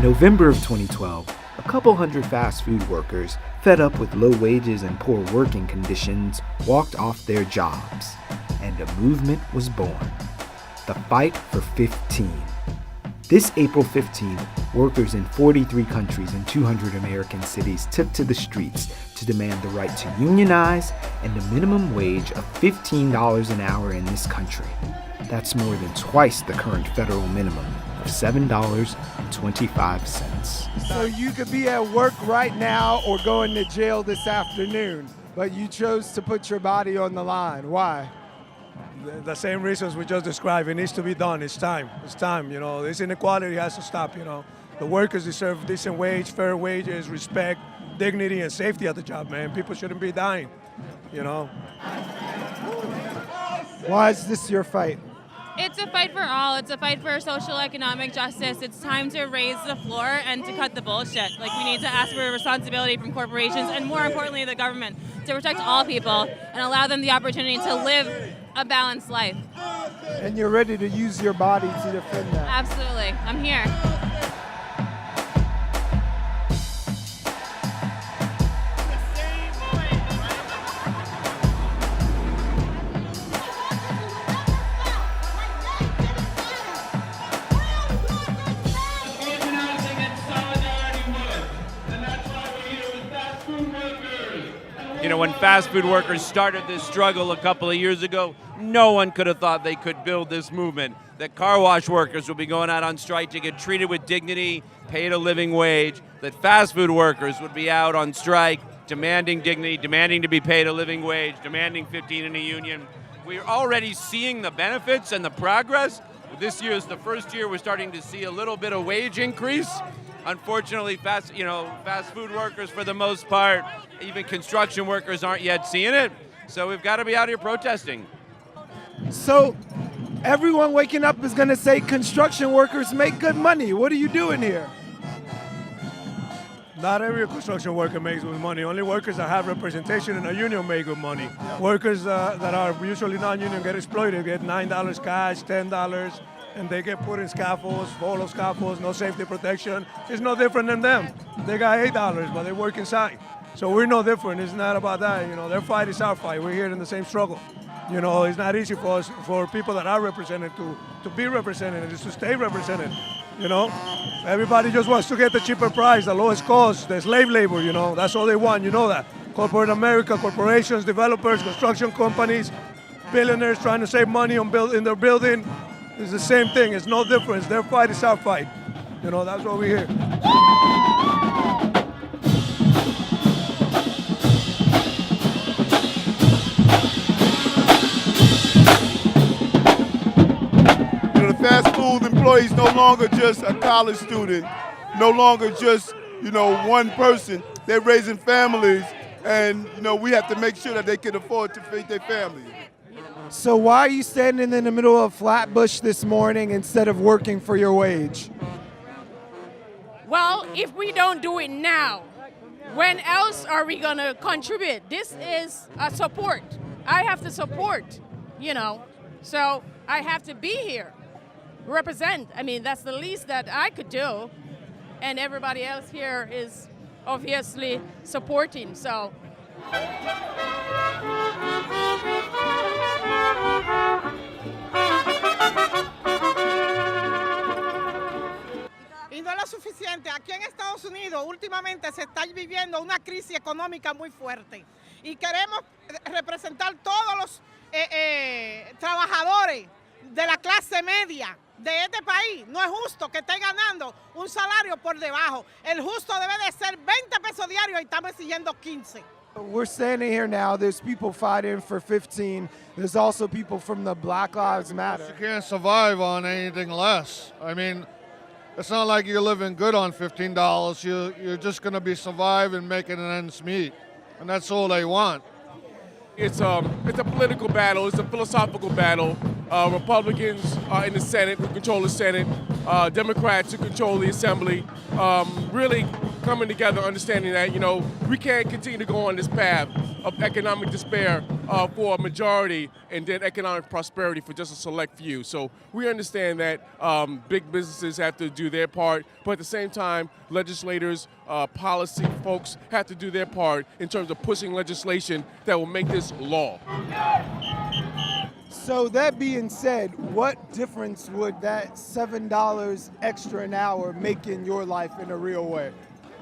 November of 2012, a couple hundred fast food workers, fed up with low wages and poor working conditions, walked off their jobs, and a movement was born. The Fight for 15. This April 15th, workers in 43 countries and 200 American cities took to the streets to demand the right to unionize and a minimum wage of $15 an hour in this country. That's more than twice the current federal minimum of $7.25. So you could be at work right now or going to jail this afternoon, but you chose to put your body on the line. Why? The same reasons we just described. It needs to be done. It's time. It's time. This inequality has to stop. The workers deserve decent wage, fair wages, respect, dignity, and safety at the job, man. People shouldn't be dying. Why is this your fight? It's a fight for all. It's a fight for social economic justice. It's time to raise the floor and to cut the bullshit. We need to ask for responsibility from corporations and, more importantly, the government to protect all people and allow them the opportunity to live a balanced life. And you're ready to use your body to defend that. Absolutely. I'm here. When fast food workers started this struggle a couple of years ago, no one could have thought they could build this movement. That car wash workers would be going out on strike to get treated with dignity, paid a living wage. That fast food workers would be out on strike, demanding dignity, demanding to be paid a living wage, demanding 15 in a union. We're already seeing the benefits and the progress. This year is the first year we're starting to see a little bit of wage increase. Unfortunately, fast food workers, for the most part, even construction workers aren't yet seeing it. So we've got to be out here protesting. So everyone waking up is going to say construction workers make good money. What are you doing here? Not every construction worker makes good money. Only workers that have representation in a union make good money. Workers that are usually non-union get exploited, get $9 cash, $10, and they get put in scaffolds, photo scaffolds, no safety protection. It's no different than them. They got $8, but they work inside. So we're no different. It's not about that. Their fight is our fight. We're here in the same struggle. It's not easy for us, for people that are represented to be represented and to stay represented. Everybody just wants to get the cheaper price, the lowest cost, the slave labor. That's all they want. That. Corporate America, corporations, developers, construction companies, billionaires trying to save money in their building. It's the same thing. It's no difference. Their fight is our fight. That's what we're here. The fast food employees no longer just a college student, no longer just, one person. They're raising families, and, we have to make sure that they can afford to feed their families. So why are you standing in the middle of Flatbush this morning instead of working for your wage? Well, if we don't do it now, when else are we going to contribute? This is a support. I have to support, so I have to be here, represent. That's the least that I could do, and everybody else here is obviously supporting, so. Y no es lo suficiente. Aquí en Estados Unidos últimamente se está viviendo una crisis económica muy fuerte y queremos representar todos los trabajadores de la clase media de este país. No es justo que esté ganando un salario por debajo. El justo debe de ser 20 pesos diarios y estamos exigiendo 15. We're standing here now. There's people fighting for 15. There's also people from the Black Lives Matter. You can't survive on anything less. It's not like you're living good on $15. You're just going to be surviving, making an ends meet, and that's all they want. It's a political battle. It's a philosophical battle. Republicans are in the Senate, who control the Senate. Democrats who control the Assembly. Really coming together, understanding that, we can't continue to go on this path of economic despair for a majority and then economic prosperity for just a select few. So we understand that big businesses have to do their part, but at the same time, legislators, policy folks have to do their part in terms of pushing legislation that will make this law. So that being said, what difference would that $7 extra an hour make in your life in a real way?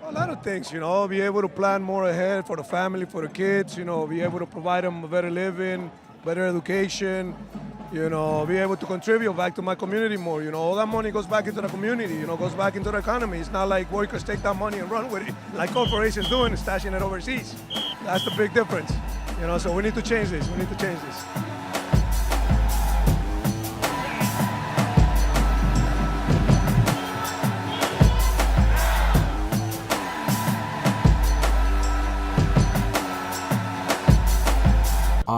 A lot of things, be able to plan more ahead for the family, for the kids, be able to provide them a better living, better education, be able to contribute back to my community more. All that money goes back into the community, goes back into the economy. It's not like workers take that money and run with it, like corporations doing, stashing it overseas. That's the big difference, so we need to change this.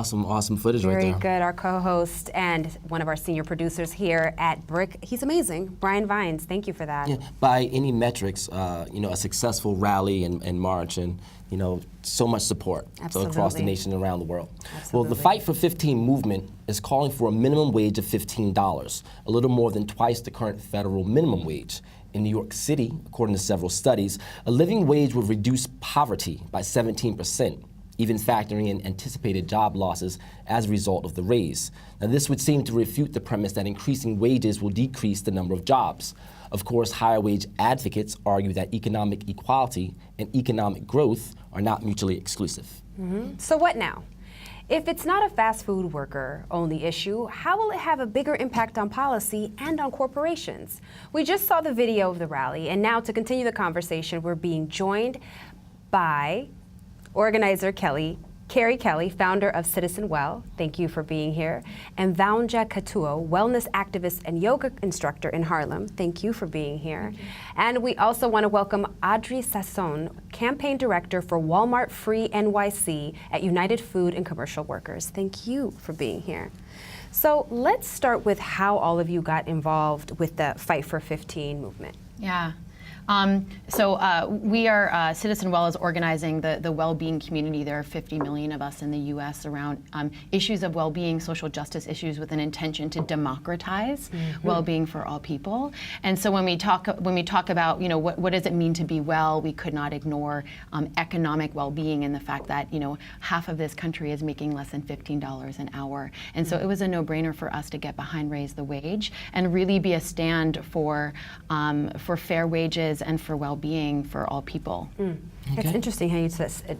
Awesome footage right there. Very good. Our co-host and one of our senior producers here at BRIC, he's amazing. Brian Vines, thank you for that. Yeah, by any metrics, a successful rally and march and, so much support across the nation and around the world. Absolutely. Well, the Fight for 15 movement is calling for a minimum wage of $15, a little more than twice the current federal minimum wage. In New York City, according to several studies, a living wage would reduce poverty by 17%. Even factoring in anticipated job losses as a result of the raise. Now, this would seem to refute the premise that increasing wages will decrease the number of jobs. Of course, higher wage advocates argue that economic equality and economic growth are not mutually exclusive. Mm-hmm. So what now? If it's not a fast food worker only issue, how will it have a bigger impact on policy and on corporations? We just saw the video of the rally, and now to continue the conversation, we're being joined by organizer Carrie Kelly, founder of Citizen Well, thank you for being here, and Vaunja Katuo, wellness activist and yoga instructor in Harlem, thank you for being here. And we also want to welcome Audrey Sasson, campaign director for Walmart Free NYC at United Food and Commercial Workers. Thank you for being here. So let's start with how all of you got involved with the Fight for 15 movement. Yeah. We are, Citizen Well is organizing the well-being community. There are 50 million of us in the U.S. around issues of well-being, social justice issues with an intention to democratize well-being for all people. And so when we talk about, what does it mean to be well, we could not ignore economic well-being and the fact that, half of this country is making less than $15 an hour. And so it was a no-brainer for us to get behind Raise the Wage and really be a stand for fair wages and for well-being for all people. Okay. It's interesting how you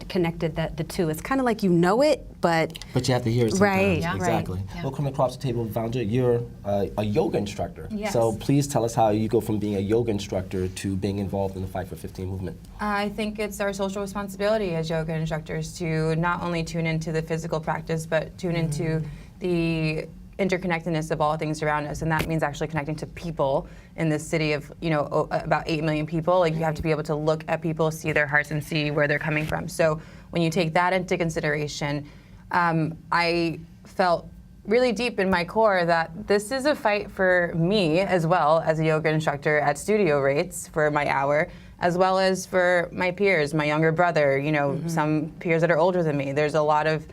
connected the two. It's kind of like but you have to hear it sometimes. Right. Yeah. Exactly. Right. Yeah. Well, coming across the table, Vaunja, you're a yoga instructor. Yes. So please tell us how you go from being a yoga instructor to being involved in the Fight for 15 movement. I think it's our social responsibility as yoga instructors to not only tune into the physical practice, but tune into the interconnectedness of all things around us, and that means actually connecting to people in this city of about 8 million people. Like, you have to be able to look at people, see their hearts, and see where they're coming from. So when you take that into consideration, I felt really deep in my core that this is a fight for me as well as a yoga instructor at studio rates for my hour, as well as for my peers, my younger brother, some peers that are older than me. There's a lot of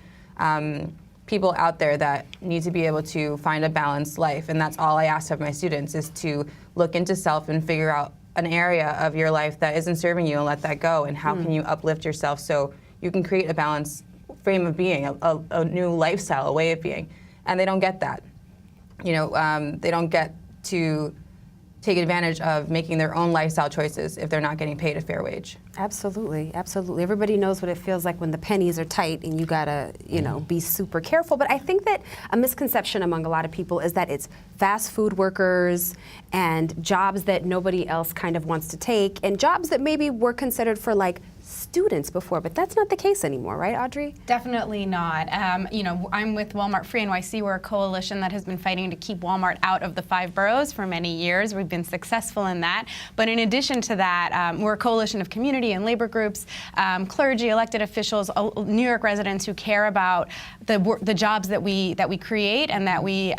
people out there that need to be able to find a balanced life, and that's all I ask of my students, is to look into self and figure out an area of your life that isn't serving you and let that go, and how can you uplift yourself so you can create a balanced frame of being, a new lifestyle, a way of being. And they don't get that. They don't get to take advantage of making their own lifestyle choices if they're not getting paid a fair wage. Absolutely, absolutely. Everybody knows what it feels like when the pennies are tight and you gotta, be super careful. But I think that a misconception among a lot of people is that it's fast food workers and jobs that nobody else kind of wants to take, and jobs that maybe were considered for like students before, but that's not the case anymore, right, Audrey? Definitely not. You know, I'm with Walmart Free NYC. We're a coalition that has been fighting to keep Walmart out of the 5 boroughs for many years. We've been successful in that. But in addition to that, we're a coalition of community and labor groups, clergy, elected officials, New York residents who care about the jobs that we create and that we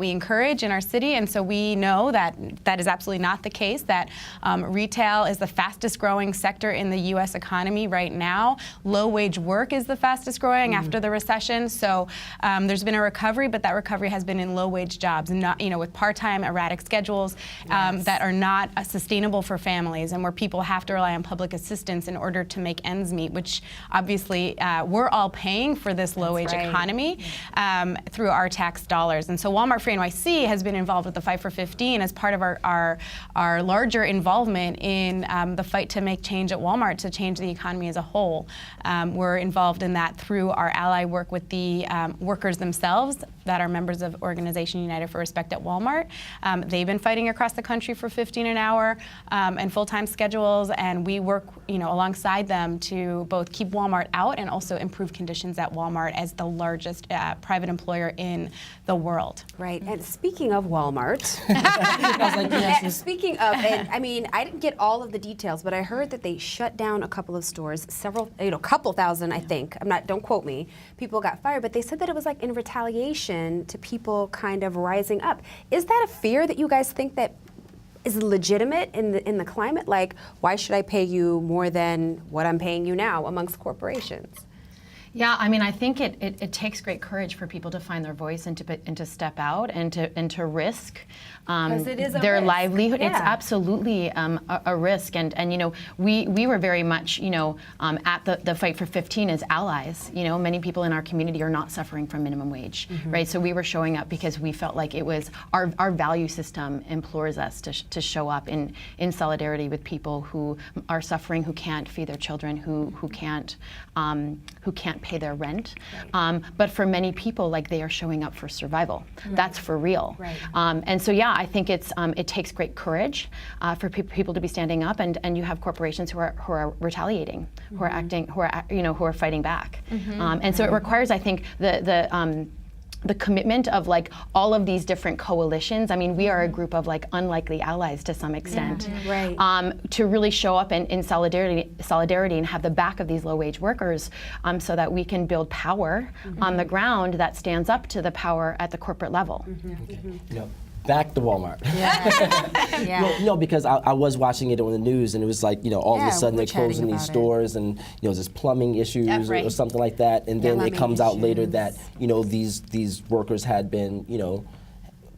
encourage in our city. And so we know that that is absolutely not the case. That retail is the fastest growing sector in the U.S. economy right now. Low wage work is the fastest growing after the recession. So there's been a recovery, but that recovery has been in low wage jobs, not, you know, with part-time erratic schedules that are not sustainable for families, and where people have to rely on public assistance in order to make ends meet, which obviously we're all paying for this low wage economy through our tax dollars. And so Walmart Free NYC has been involved with the Fight for 15 as part of our larger involvement in the fight to make change at Walmart, to change the economy as a whole. We're involved in that through our ally work with the workers themselves that are members of Organization United for Respect at Walmart. They've been fighting across the country for 15 an hour and full-time schedules, and we work, you know, alongside them to both keep Walmart out and also improve conditions at Walmart as the largest private employer in the world. Right. And speaking of Walmart, speaking of, and I mean, I didn't get all of the details, but I heard that they shut down a couple of stores, several, you know, couple thousand, I think. Don't quote me. People got fired, but they said that it was like in retaliation to people kind of rising up. Is that a fear that you guys think that is legitimate in the climate? Like, why should I pay you more than what I'm paying you now amongst corporations? Yeah, I mean, I think it takes great courage for people to find their voice and to step out and to risk their livelihood. Yeah. It's absolutely a risk, and you know, we were very much, you know, at the Fight for 15 as allies. You know, many people in our community are not suffering from minimum wage, right? So we were showing up because we felt like it was our value system implores us to show up in solidarity with people who are suffering, who can't feed their children, who can't pay their rent. But for many people, like, they are showing up for survival. That's for real. And so, yeah, I think it takes great courage for people to be standing up, and you have corporations who are retaliating, who are acting, who are fighting back. And so it requires, I think, the commitment of like all of these different coalitions. I mean, we are a group of like unlikely allies to some extent, to really show up in solidarity and have the back of these low-wage workers, so that we can build power on the ground that stands up to the power at the corporate level. No. Back to Walmart. No, because I was watching it on the news, and it was like, you know, all of a sudden they're closing these stores, and, you know, there's plumbing issues or something like that, and then it comes out later that, you know, these workers had been, you know,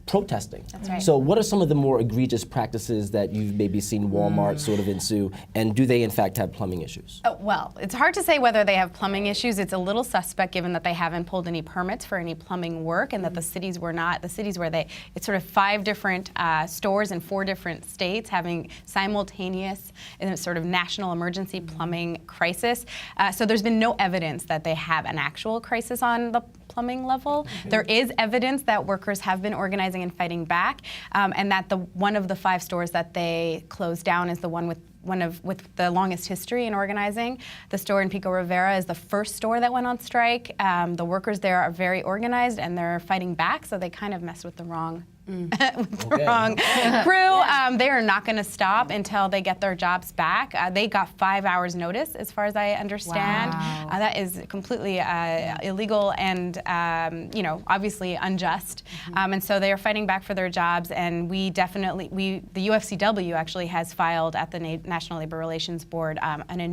protesting. That's right. So what are some of the more egregious practices that you've maybe seen Walmart sort of ensue, and do they in fact have plumbing issues? Well, it's hard to say whether they have plumbing issues. It's a little suspect given that they haven't pulled any permits for any plumbing work, and that the cities where it's sort of 5 different stores in 4 different states having simultaneous and a sort of national emergency plumbing crisis. So there's been no evidence that they have an actual crisis on the plumbing level. There is evidence that workers have been organizing and fighting back, and that one of the 5 stores that they closed down is the one with the longest history in organizing. The store in Pico Rivera is the first store that went on strike. The workers there are very organized, and they're fighting back, so they kind of messed with the wrong wrong crew. They are not going to stop until they get their jobs back. They got 5 hours notice, as far as I understand. Wow. That is completely illegal and, you know, obviously unjust. And so they are fighting back for their jobs. And the UFCW actually has filed at the National Labor Relations Board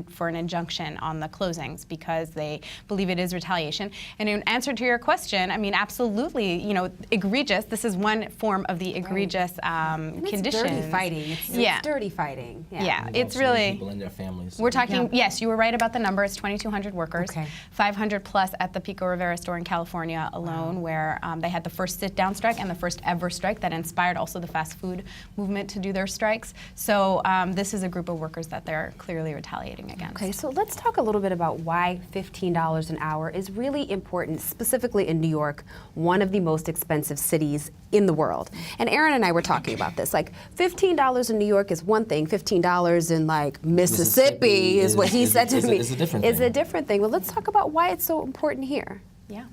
for an injunction on the closings, because they believe it is retaliation. And in answer to your question, I mean, absolutely, you know, egregious. This is one form of the egregious conditions. It's dirty fighting. It's dirty fighting. Yeah, it's really. People and their families. We're talking. Yes, you were right about the number. It's 2,200 workers. 500 plus at the Pico Rivera store in California alone, where they had the first sit-down strike and the first ever strike that inspired also the fast food movement to do their strikes. So this is a group of workers that they're clearly retaliating against. Okay, so let's talk a little bit about why $15 an hour is really important, specifically in New York, one of the most expensive cities in the world. And Aaron and I were talking about this. Like $15 in New York is one thing. $15 in like Mississippi is what he said to me. It's a different It's thing. a different thing. Well, let's talk about why it's so important here. Yeah.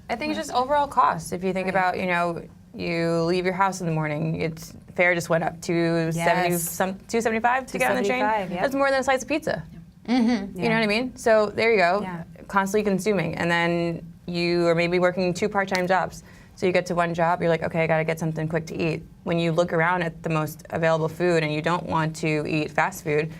I think it's just overall cost. If you think about, you know, you leave your house in the morning, it's fare just went up to $2.75 to get on the train. Yep. That's more than a slice of pizza. Mm-hmm. You know what I mean? So there you go. Constantly consuming, and then you are maybe working 2 part-time jobs. So you get to one job, you're like, okay, I gotta get something quick to eat. When you look around at the most available food and you don't want to eat fast food,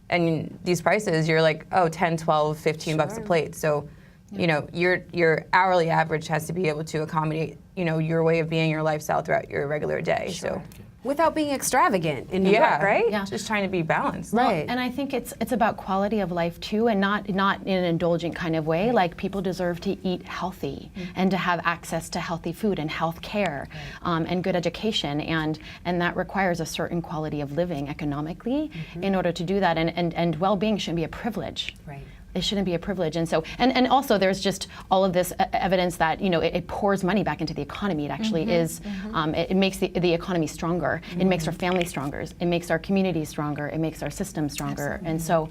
and these prices, you're like, oh, 10, 12, 15 bucks a plate. So, you know, your hourly average has to be able to accommodate, you know, your way of being, your lifestyle throughout your regular day. So. Without being extravagant in New York, right? Yeah. Just trying to be balanced. Right. And I think it's about quality of life too, and not in an indulgent kind of way. Like, people deserve to eat healthy and to have access to healthy food and health care and good education, and that requires a certain quality of living economically in order to do that. And well-being shouldn't be a privilege. Right. It shouldn't be a privilege. And so, and also there's just all of this evidence that, you know, it pours money back into the economy. It actually is, it makes the economy stronger. It makes our families stronger. It makes our communities stronger. It makes our systems stronger. Absolutely. And so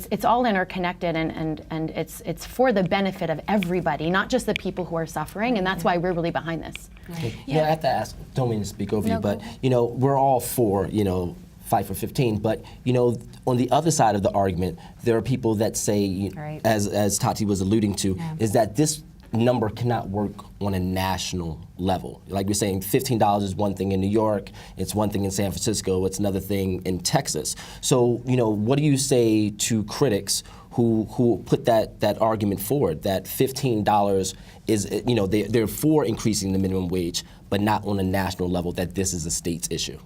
it's all interconnected, and it's for the benefit of everybody, not just the people who are suffering. And that's why we're really behind this. Right. Yeah, I have to ask, don't mean to speak over you, but, you know, we're all for, you know, fight for 15, but, you know, on the other side of the argument, there are people that say, as Tati was alluding to, is that this number cannot work on a national level. Like we're saying, $15 is one thing in New York, it's one thing in San Francisco, it's another thing in Texas. So, you know, what do you say to critics who put that argument forward, that $15 is, you know, they're for increasing the minimum wage, but not on a national level, that this is a state's issue?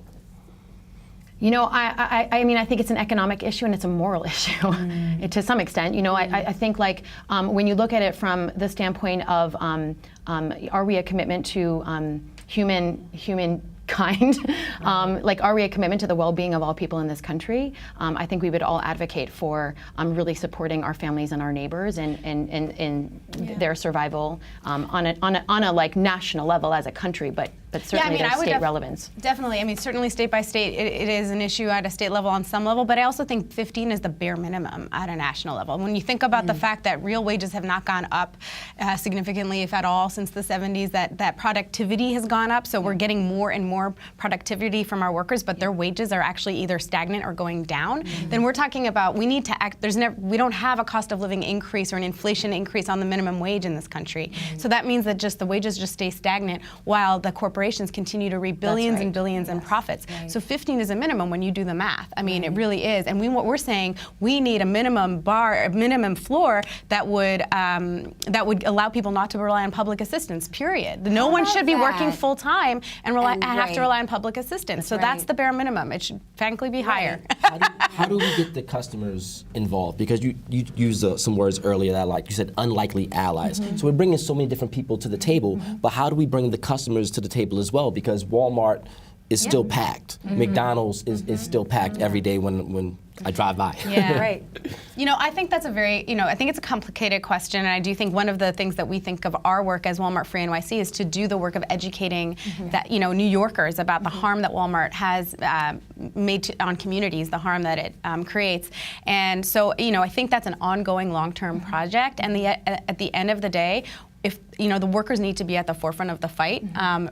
You know, I mean, I think it's an economic issue and it's a moral issue to some extent. You know, I think, like, when you look at it from the standpoint of, are we a commitment to humankind? Like, are we a commitment to the well-being of all people in this country? I think we would all advocate for really supporting our families and our neighbors in their survival on a like national level as a country, but certainly there's state relevance. Definitely. I mean, certainly state by state, it is an issue at a state level on some level, but I also think 15 is the bare minimum at a national level. When you think about the fact that real wages have not gone up significantly, if at all, since the 70s, that productivity has gone up, so we're getting more and more productivity from our workers, but their wages are actually either stagnant or going down, then we're talking about we need to act. We don't have a cost of living increase or an inflation increase on the minimum wage in this country. So that means that just the wages just stay stagnant while the corporations continue to reap billions and billions in profits. So 15 is a minimum when you do the math. I mean, it really is. And what we're saying, we need a minimum bar, a minimum floor that would allow people not to rely on public assistance, period. No one should be working full time and have to rely on public assistance. So that's the bare minimum. It should frankly be higher. How do we get the customers involved? Because you used some words earlier that I like. You said unlikely allies. So we're bringing so many different people to the table, but how do we bring the customers to the table as well? Because Walmart is still packed. McDonald's is still packed every day when I drive by. Yeah, right. You know, I think that's I think it's a complicated question, and I do think one of the things that we think of our work as Walmart Free NYC is to do the work of educating that, you know, New Yorkers about the harm that Walmart has made on communities, the harm that it creates. And so, you know, I think that's an ongoing long-term project, and at the end of the day, if, you know, the workers need to be at the forefront of the fight,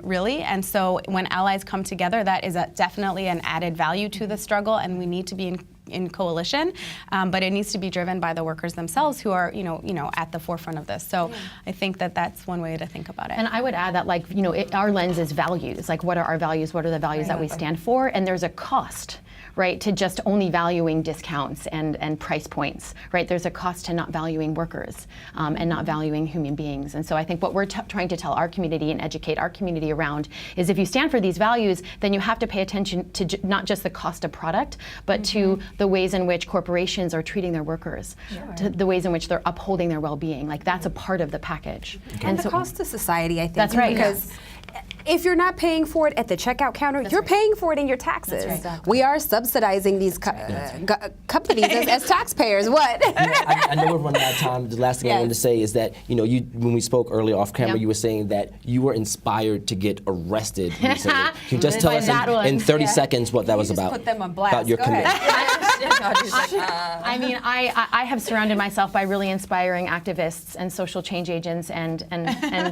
really. And so when allies come together, that is definitely an added value to the struggle, and we need to be in coalition, but it needs to be driven by the workers themselves who are, you know, at the forefront of this. So I think that that's one way to think about it. And I would add that, like, you know, our lens is values. Like, what are our values? What are the values that we stand for? And there's a cost, right, to just only valuing discounts and price points, right? There's a cost to not valuing workers and not valuing human beings. And so I think what we're trying to tell our community and educate our community around is, if you stand for these values, then you have to pay attention to not just the cost of product, but to the ways in which corporations are treating their workers, to the ways in which they're upholding their well-being. Like, that's a part of the package. And the cost to society, I think. That's right. Because If you're not paying for it at the checkout counter, you're paying for it in your taxes. We are subsidizing these companies as taxpayers. What? I know we're running out of time. The last thing I wanted to say is that, you know, when we spoke earlier off camera, you were saying that you were inspired to get arrested recently. Can you just tell us in 30 seconds what that was about? Put them on blast. About your commitment. I mean, I have surrounded myself by really inspiring activists and social change agents, and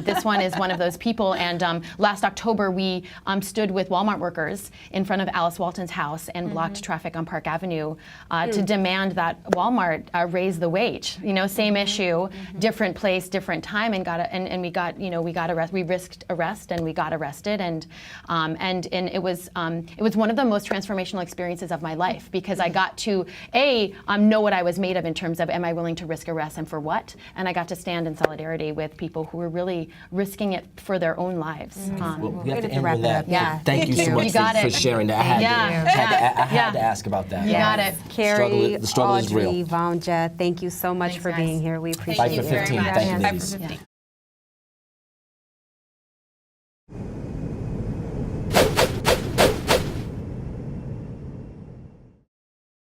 this one is one of those people. And last October, we stood with Walmart workers in front of Alice Walton's house and blocked traffic on Park Avenue to demand that Walmart raise the wage. You know, same issue, different place, different time, and we risked arrest and we got arrested, and it was one of the most transformational experiences of my life, because I got to know what I was made of in terms of, am I willing to risk arrest and for what? And I got to stand in solidarity with people who were really risking it for their own lives. Well, we have to end with that. Yeah. Thank you so much for sharing that. I had to ask about that. You got it. Carrie, the struggle is real. Audrey, Vanja, thank you so much for being here. We appreciate Fight for 15. it. Thank you, ladies.